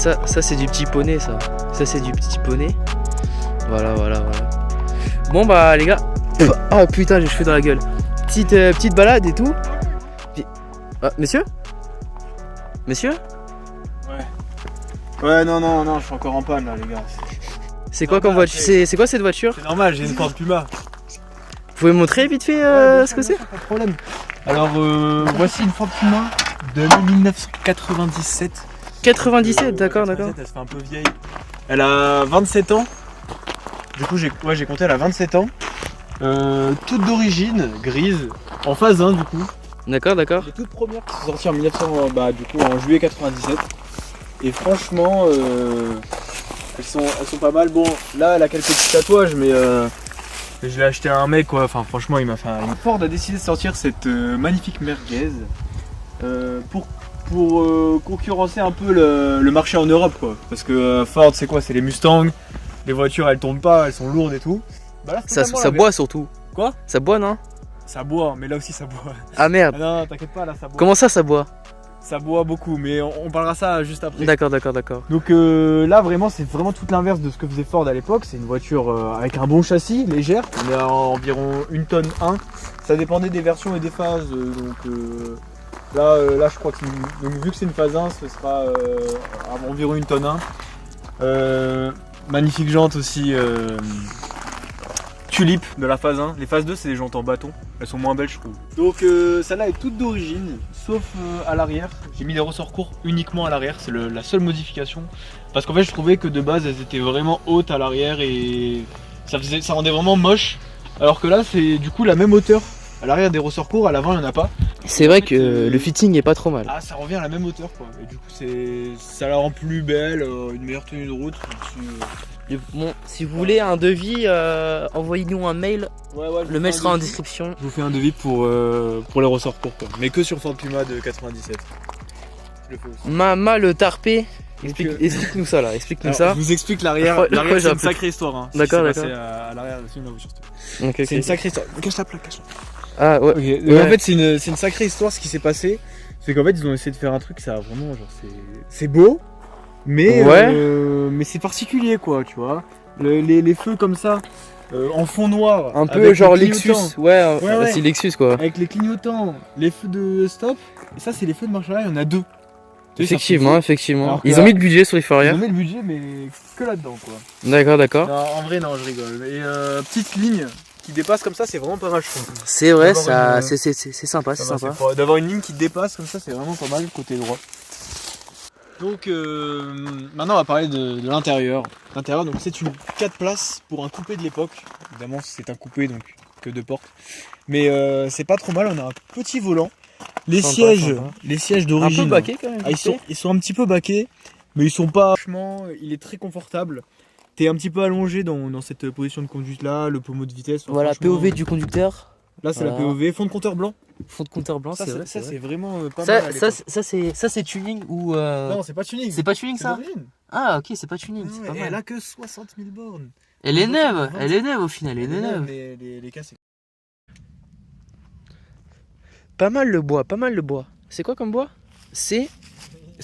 Ça c'est du petit poney ça. Ça c'est du petit poney. Voilà. Bon bah les gars. Oh putain j'ai les cheveux dans la gueule. Petite balade et tout. Puis... Ah, monsieur. Ouais non, je suis encore en panne là les gars. C'est quoi comme voiture? C'est quoi cette voiture? C'est normal, j'ai une Ford Puma. Vous pouvez me montrer vite fait ce que c'est? Pas de problème. Alors voici une Ford Puma de l'année 1997. 97, d'accord. Elle se fait un peu vieille. Elle a 27 ans. Du coup j'ai compté, elle a 27 ans. Toute d'origine, grise, en phase 1 du coup. D'accord. Les toutes premières qui sont sorties en 1900, en juillet 97. Et franchement, elles sont pas mal. Bon, là, elle a quelques petits tatouages, mais je l'ai acheté à un mec, quoi. Enfin, franchement, il m'a fait un... Ford a décidé de sortir cette magnifique merguez pour concurrencer un peu le marché en Europe, quoi. Parce que Ford, c'est quoi? C'est les Mustangs. Les voitures, elles tournent pas, elles sont lourdes et tout. Bah là, Ça boit surtout. Quoi? Ça boit, non? Ça boit, mais là aussi ça boit. Ah merde. Ah non, t'inquiète pas, là ça boit. Comment ça boit? Ça boit beaucoup, mais on parlera ça juste après. D'accord. Donc là vraiment c'est vraiment tout l'inverse de ce que faisait Ford à l'époque. C'est une voiture avec un bon châssis, légère. On est à environ 1 tonne 1. Ça dépendait des versions et des phases. Là je crois que donc, vu que c'est une phase 1, ce sera à environ 1 tonne 1. Magnifique jante aussi. Tulipe de la phase 1. Les phases 2 c'est des jantes en bâton. Elles sont moins belles je trouve. Donc celle-là est toute d'origine, sauf à l'arrière. J'ai mis des ressorts courts uniquement à l'arrière, c'est la seule modification. Parce qu'en fait je trouvais que de base elles étaient vraiment hautes à l'arrière et ça rendait vraiment moche. Alors que là c'est du coup la même hauteur. À l'arrière des ressorts courts, à l'avant il n'y en a pas. C'est vrai que le fitting est pas trop mal. Ah ça revient à la même hauteur quoi. Et du coup ça la rend plus belle, une meilleure tenue de route. Bon, si vous voulez un devis, envoyez-nous un mail. Le mail sera en description. Je vous fais un devis pour les ressorts courts quoi. Mais que sur Ford Puma de 97. Je le fais aussi. Mama le tarpé. Explique-nous ça là, explique-nous ça. Je vous explique l'arrière. L'arrière c'est une sacrée histoire. Hein. D'accord. À l'arrière aussi on a vu surtout. C'est une sacrée histoire. Cache la plaque, Ah ouais. Okay. En fait c'est une sacrée histoire ce qui s'est passé. C'est qu'en fait ils ont essayé de faire un truc, ça a vraiment genre c'est beau. Mais c'est particulier quoi, tu vois. Les feux comme ça, en fond noir. Un peu genre Lexus. Ouais. C'est Lexus quoi. Avec les clignotants, les feux de stop. Et ça c'est les feux de marche arrière, il y en a 2. Effectivement. Ils ont mis le budget sur les feux arrière. Ils ont mis le budget mais que là-dedans quoi. D'accord. Non, en vrai non je rigole. Et petite ligne qui dépasse comme ça c'est vraiment pas mal je trouve. C'est vrai, c'est sympa, c'est sympa. D'avoir une ligne qui dépasse comme ça c'est vraiment pas mal côté droit. Donc maintenant on va parler de l'intérieur. L'intérieur donc c'est une 4 places pour un coupé de l'époque. Évidemment c'est un coupé donc que 2 portes. Mais c'est pas trop mal, on a un petit volant. Les sièges d'origine. Un peu baqués quand même. Ils sont un petit peu baqués, mais ils sont pas. Franchement, il est très confortable. T'es un petit peu allongé dans cette position de conduite là, le pommeau de vitesse. Voilà, POV du conducteur. Là c'est la POV, fond de compteur blanc. Fond de compteur blanc, c'est vrai. Ça c'est vraiment pas mal. Ça c'est tuning ou Non, c'est pas tuning. C'est pas tuning ça. Ah ok, c'est pas tuning, c'est pas mal. Elle a que 60 000 bornes. Elle est neuve au final, elle est neuve. Les cas c'est pas mal le bois. C'est quoi comme bois? C'est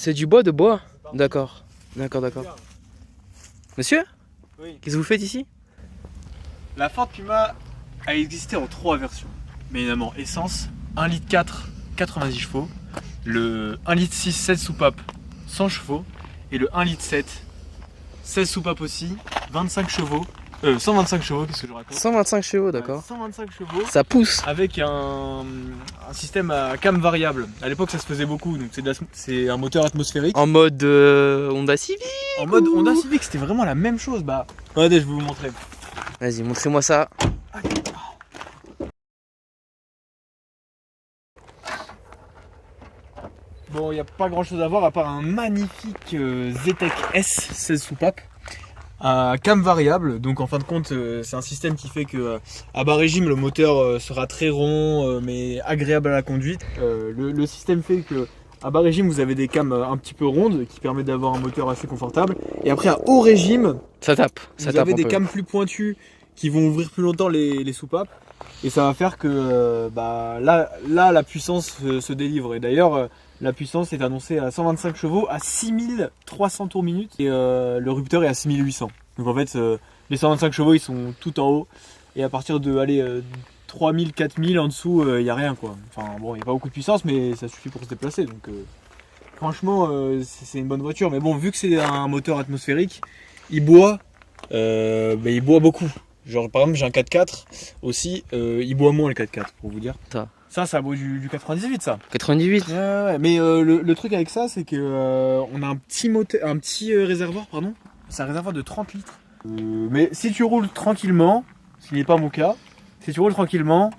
du bois de bois. D'accord. Monsieur? Oui. Qu'est-ce que vous faites ici? La Ford Puma a existé en 3 versions. Mais évidemment, essence, 1,4 litre 90 chevaux, le 1,6 litre 7 soupapes 100 chevaux et le 1,7 litre 16 soupapes aussi, 25 chevaux. 125 chevaux, qu'est-ce que je raconte? 125 chevaux, d'accord. 125 chevaux. Ça pousse. Avec un système à cam variable. À l'époque, ça se faisait beaucoup, donc c'est un moteur atmosphérique. En mode Honda Civic. En mode Honda Civic, c'était vraiment la même chose. Bah, regardez, je vais vous montrer. Vas-y, montrez-moi ça. Bon, il n'y a pas grand chose à voir à part un magnifique Zetec S 16 soupapes. À cam variable, donc en fin de compte c'est un système qui fait que à bas régime le moteur sera très rond mais agréable à la conduite. Le système fait que à bas régime vous avez des cams un petit peu rondes qui permettent d'avoir un moteur assez confortable, et après à haut régime vous avez des cams plus pointus qui vont ouvrir plus longtemps les soupapes, et ça va faire que là la puissance se délivre. Et d'ailleurs La puissance est annoncée à 125 chevaux à 6300 tours minute et le rupteur est à 6800. Donc en fait, les 125 chevaux ils sont tout en haut et à partir de 3000, 4000 en dessous, il n'y a rien quoi. Enfin bon, il n'y a pas beaucoup de puissance mais ça suffit pour se déplacer. Donc franchement, c'est une bonne voiture. Mais bon, vu que c'est un moteur atmosphérique, il boit beaucoup. Genre par exemple j'ai un 4x4 aussi, il boit moins le 4x4 pour vous dire. Ça boit du 98 ça. 98. Ouais. Mais le truc avec ça c'est que on a un petit réservoir, pardon. C'est un réservoir de 30 litres. Mais si tu roules tranquillement, ce qui n'est pas mon cas, si tu roules tranquillement,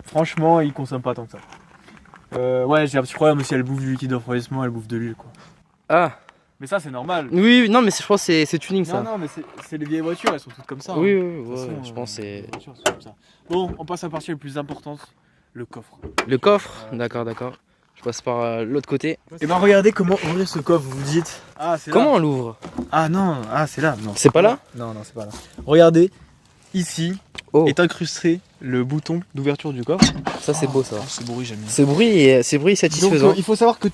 franchement il consomme pas tant que ça. Ouais, j'ai un petit problème aussi, elle bouffe du liquide de refroidissement, elle bouffe de l'huile quoi. Ah. Mais ça c'est normal. Oui, non mais je pense que c'est tuning ça. Non mais c'est les vieilles voitures, elles sont toutes comme ça. Oui, hein. ouais, façon, je pense que c'est... les voitures sont comme ça. Bon, on passe à la partie la plus importante, le coffre. Le coffre, d'accord. Je passe par l'autre côté. Et ben regardez comment ouvrir ce coffre, vous vous dites. Ah c'est là. Comment on l'ouvre? Ah non, c'est là. Non. C'est pas là? Non, c'est pas là. Regardez, ici Oh, est incrusté le bouton d'ouverture du coffre. ça c'est beau ça. Ce bruit j'aime bien. C'est bruit satisfaisant. Donc il faut savoir que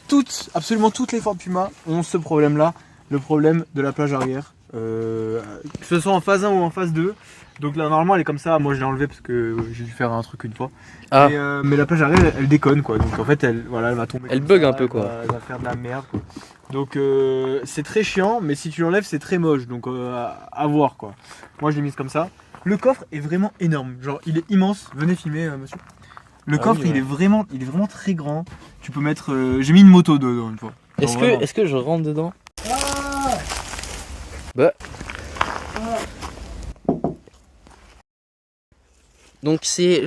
absolument toutes les Ford Puma ont ce problème-là, le problème de la plage arrière. Que ce soit en phase 1 ou en phase 2. Donc là normalement elle est comme ça, moi je l'ai enlevée parce que j'ai dû faire un truc une fois. Ah. Mais la plage arrière elle déconne quoi, donc en fait elle va tomber. Elle comme bug ça, un peu, quoi. Elle va faire de la merde quoi. Donc c'est très chiant, mais si tu l'enlèves c'est très moche, donc à voir quoi. Moi je l'ai mise comme ça. Le coffre est vraiment énorme, genre il est immense, venez filmer monsieur. Le coffre oui, ouais. il est vraiment très grand. Tu peux mettre, j'ai mis une moto dedans une fois. Est-ce que je rentre dedans? Bah. Donc si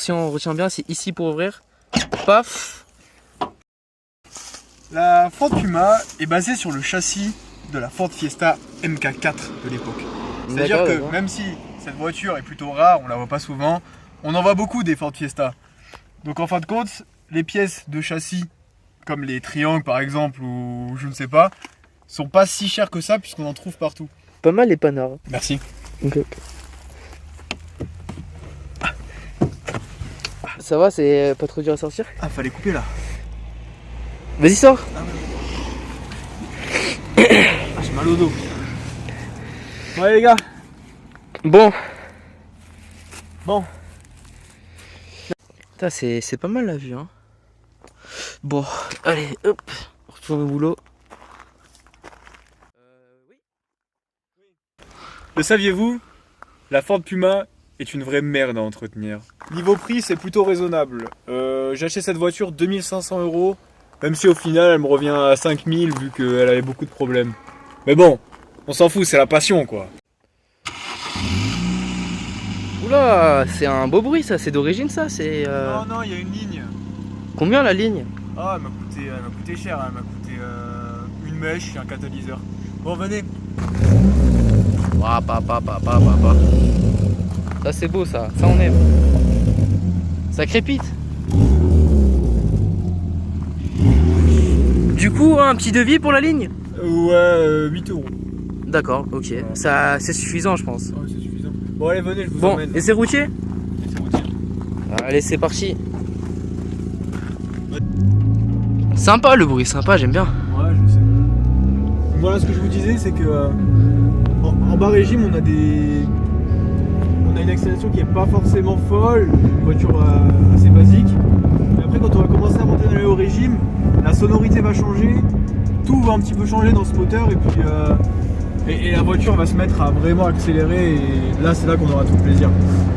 on retient bien, c'est ici pour ouvrir. Paf. La Ford Puma est basée sur le châssis de la Ford Fiesta MK4 de l'époque. C'est-à-dire que même si cette voiture est plutôt rare, on la voit pas souvent, on en voit beaucoup des Ford Fiesta. Donc en fin de compte, les pièces de châssis, comme les triangles par exemple, ou je ne sais pas, sont pas si chères que ça puisqu'on en trouve partout. Pas mal les panards. Merci. Ok. Ça va, c'est pas trop dur à sortir? Ah, fallait couper là. Vas-y, sors. Ah, j'ai mal au dos. Ouais les gars. Bon. Putain, c'est pas mal la vue, hein. Bon, allez, hop, on retourne au boulot. Le saviez-vous? La Ford Puma est une vraie merde à entretenir. Niveau prix, c'est plutôt raisonnable. J'ai acheté cette voiture 2500 €, même si au final elle me revient à 5000 vu qu'elle avait beaucoup de problèmes. Mais bon, on s'en fout, c'est la passion quoi. Oula, c'est un beau bruit ça, c'est d'origine ça, c'est... Non, il y a une ligne. Combien la ligne? Ah, elle m'a coûté cher, elle m'a coûté une mèche et un catalyseur. Bon, venez. Ouah, pa. Ça c'est beau ça on aime. Ça crépite. Du coup, un petit devis pour la ligne? Ouais, 8 €. D'accord, ok. Ça, c'est suffisant je pense. Ouais, c'est suffisant. Bon, allez, venez, je vous Bon, emmène. et c'est routier? C'est routier. Allez, c'est parti. Sympa le bruit, sympa, j'aime bien. Ouais, je sais. Voilà, ce que je vous disais, c'est que en bas régime, on a une accélération qui est pas forcément folle, une voiture assez basique. Mais après, quand on va commencer à monter dans le haut régime, la sonorité va changer, tout va un petit peu changer dans ce moteur, et puis et la voiture va se mettre à vraiment accélérer, et là, c'est là qu'on aura tout le plaisir.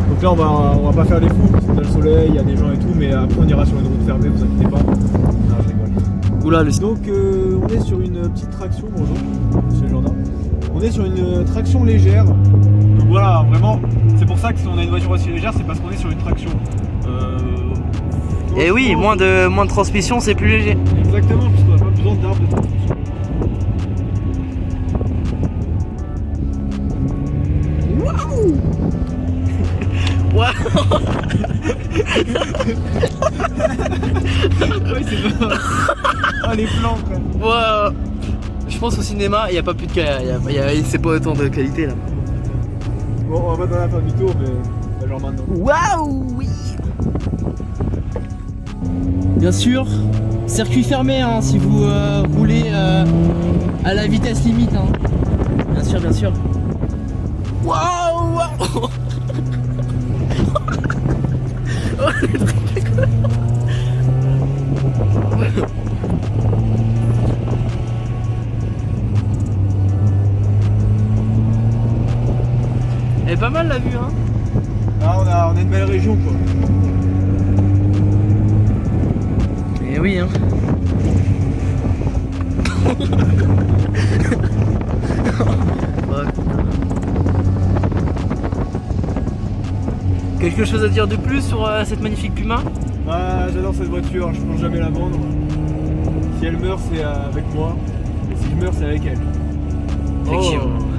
Donc là, on va pas faire les fous, parce qu'on a le soleil, il y a des gens et tout, mais après, on ira sur une route fermée, vous inquiétez pas. Non, je rigole. Oula, Donc on est sur une petite traction, bonjour, monsieur Jourdain. On est sur une traction légère. Donc voilà, vraiment, c'est pour ça que si on a une voiture aussi légère, c'est parce qu'on est sur une traction. Et oui, moins de transmission, c'est plus léger. Exactement, puisqu'on n'a pas besoin d'arbre de transmission. Waouh. Waouh. Ah oui, c'est pas... Ah, les plans, quoi. Waouh. Je pense au cinéma, il n'y a pas plus de qualité. C'est pas autant de qualité là. Bon, on va pas dans la fin du tour, mais genre maintenant. Waouh, oui. Bien sûr, Circuit fermé hein, si vous roulez à la vitesse limite. Hein. Bien sûr, bien sûr. Waouh, waouh. Oh, le truc est cool. Elle est pas mal la vue hein. Ah, on a une belle région quoi. Et oui hein. Quelque chose à dire de plus sur cette magnifique Puma? Ah, j'adore cette voiture, je pense jamais la vendre. Si elle meurt, c'est avec moi. Et si je meurs, c'est avec elle. Effectivement. Oh.